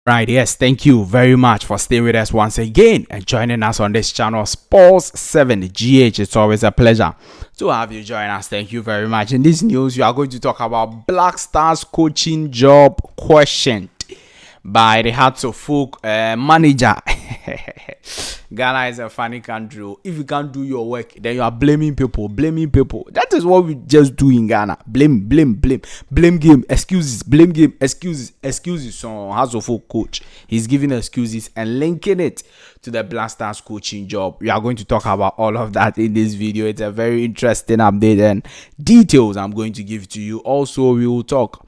Right, yes, thank you very much for staying with us once again and joining us on this channel, Sports 7 GH. It's always a pleasure to have you join us. Thank you very much. In this news, we are going to talk about Black Stars coaching job questioned by the Hearts of Folk manager. Ghana is a funny country. If you can't do your work, then you are blaming people. That is what we just do in Ghana. Blame game, excuses, blame game, excuses. So Hearts of Folk coach, he's giving excuses and linking it to the Black Stars coaching job. We are going to talk about all of that in this video. It's a very interesting update and details I'm going to give to you. Also, we will talk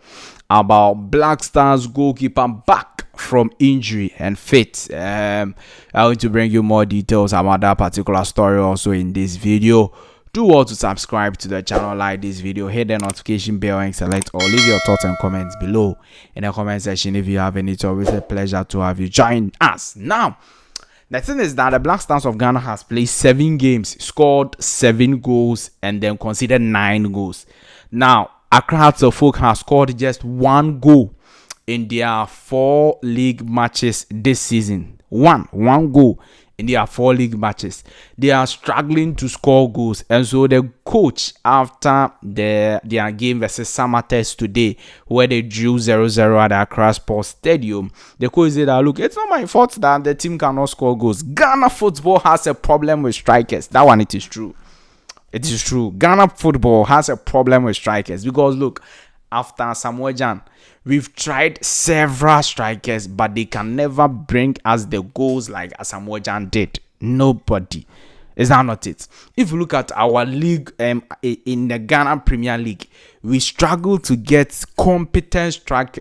about Black Stars goalkeeper back from injury and fit. I'm going to bring you more details about that particular story also in this video. Do well to subscribe to the channel, like this video, hit the notification bell and select or leave your thoughts and comments below in the comment section if you have any. It's always a pleasure to have you join us. Now, the thing is that the Black Stars of Ghana has played 7 games, scored 7 goals and then conceded 9 goals. Now, Accra Hearts of Folk has scored just 1 goal in their 4 league matches this season. One goal in their 4 league matches. They are struggling to score goals, and so the coach, after their game versus Samatex today, where they drew 0-0 at the Accra Sports Stadium, the coach said that, look, it's not my fault that the team cannot score goals. Ghana football has a problem with strikers. That one, it is true. It is true. Ghana football has a problem with strikers because, look, after Samuel Jan, we've tried several strikers, but they can never bring us the goals like Samuel Jan did. Nobody. Is that not it? If you look at our league in the Ghana Premier League, we struggle to get competent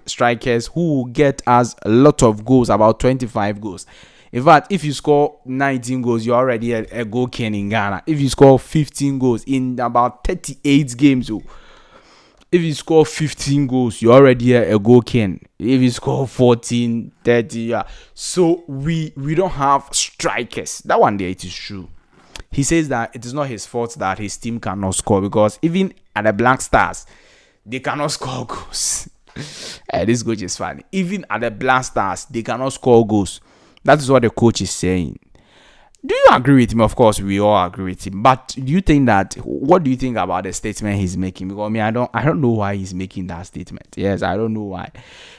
strikers who will get us a lot of goals, about 25 goals. In fact, if you score 19 goals, you're already a goal king in Ghana. If you score 15 goals in about 38 games, if you score 15 goals, you're already a goal king. If you score 14, 30, yeah. So we don't have strikers. That one day, it is true. He says that it is not his fault that his team cannot score because even at the Black Stars, they cannot score goals. This coach is funny. Even at the Black Stars, they cannot score goals. That is what the coach is saying. Do you agree with him? Of course, we all agree with him. But do you think that? What do you think about the statement he's making? Because I don't know why he's making that statement. Yes, I don't know why.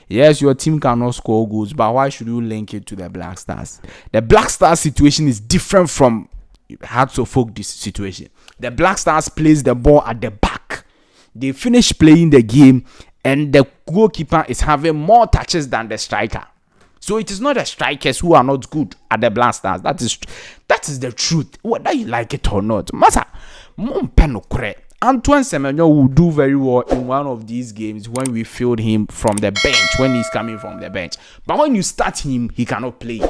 Yes, your team cannot score goals, but why should you link it to the Black Stars? The Black Stars situation is different from Hearts of Folk this situation. The Black Stars plays the ball at the back. They finish playing the game, and the goalkeeper is having more touches than the striker. So it is not the strikers who are not good at the Black Stars. That is the truth. Whether you like it or not. Masa, Antoine Semenyo will do very well in one of these games when we field him from the bench, when he's coming from the bench. But when you start him, he cannot play.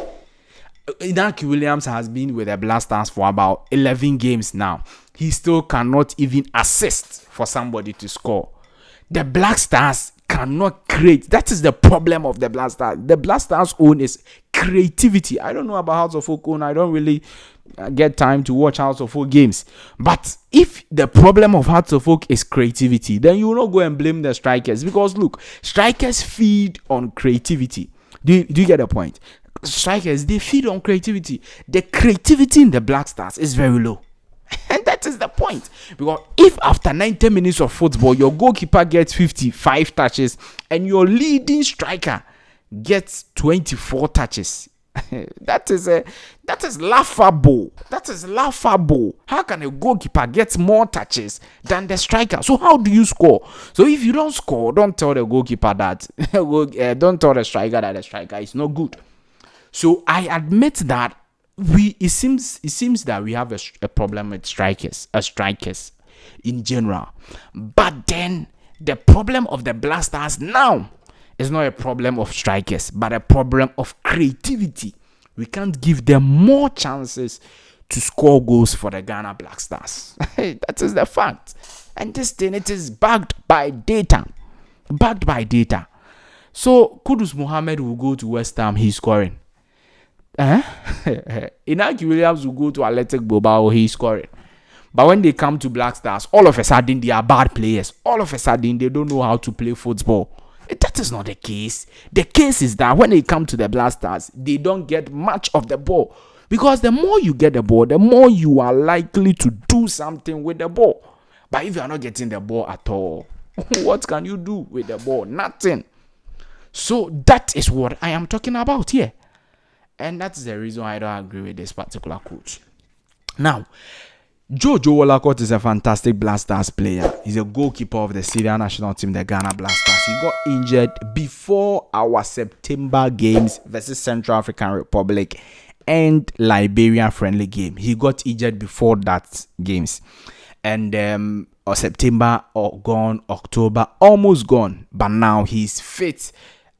Inaki Williams has been with the Black Stars for about 11 games now. He still cannot even assist for somebody to score. The Black Stars cannot create. That is the problem of the Black Stars. The Black Stars own is creativity. I don't know about House of Folk own. I don't really get time to watch House of Folk games. But if the problem of House of Folk is creativity, then you will not go and blame the strikers. Because look, strikers feed on creativity. Do you get the point? Strikers, they feed on creativity. The creativity in the Black Stars is very low. And that is the point. Because if after 90 minutes of football, your goalkeeper gets 55 touches and your leading striker gets 24 touches, that is laughable. That is laughable. How can a goalkeeper get more touches than the striker? So how do you score? So if you don't score, don't tell the goalkeeper that. Don't tell the striker that the striker is not good. So I admit that it seems that we have a problem with strikers in general. But then the problem of the Black Stars now is not a problem of strikers, but a problem of creativity. We can't give them more chances to score goals for the Ghana Black Stars. That is the fact. And this thing, it is backed by data. So Kudus Mohammed will go to West Ham, he's scoring. Inaki Williams will go to Athletic Bilbao, he's scoring. But when they come to Black Stars, all of a sudden they are bad players. All of a sudden they don't know how to play football. That is not the case. The case is that when it comes to the Black Stars, they don't get much of the ball. Because the more you get the ball, the more you are likely to do something with the ball. But if you are not getting the ball at all, what can you do with the ball? Nothing. So that is what I am talking about here. And that's the reason I don't agree with this particular coach. Now, Jojo Wolacott is a fantastic Black Stars player. He's a goalkeeper of the Syria national team, the Ghana Black Stars. He got injured before our September games versus Central African Republic and Liberia friendly game. He got injured before that games. And September gone, October almost gone. But now he's fit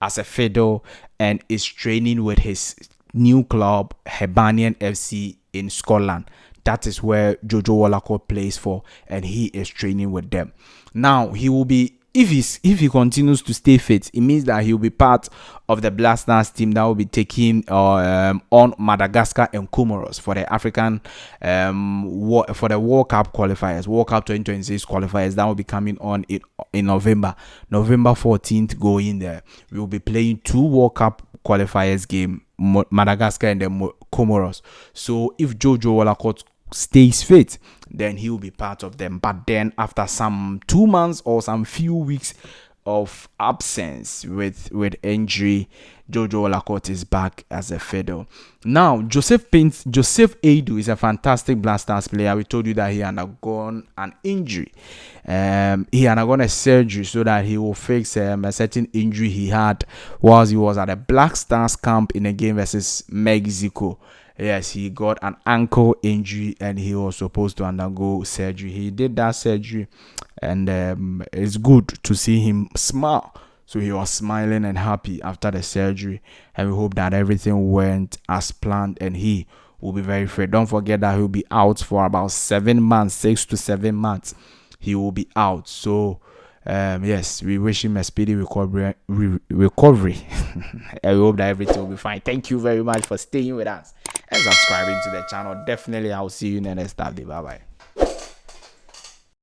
as a fiddle and is training with his new club, Hibernian FC in Scotland. That is where Jojo Wolacott plays for, and he is training with them. Now he will be, if he continues to stay fit, it means that he will be part of the Black Stars team that will be taking on Madagascar and Comoros for the African for the World Cup qualifiers, World Cup 2026 qualifiers. That will be coming on in November 14th. Going there, we will be playing 2 World Cup qualifiers game, Madagascar and the Comoros. So if Jojo Wolacott stays fit, then he will be part of them. But then after some 2 months or some few weeks of absence with injury, Jojo Wolacott is back as a fiddle. Now Joseph Adu is a fantastic Black Stars player. We told you that he undergone an injury. He undergone a surgery so that he will fix a certain injury he had whilst he was at a Black Stars camp in a game versus Mexico. Yes, he got an ankle injury and he was supposed to undergo surgery. He did that surgery, and it's good to see him smile. So he was smiling and happy after the surgery, and we hope that everything went as planned and he will be very fit. Don't forget that he'll be out for about 7 months, 6 to 7 months. He will be out. So yes, we wish him a speedy recovery. And we hope that everything will be fine. Thank you very much for staying with us and subscribing to the channel. Definitely, I'll see you in the next update. Bye bye.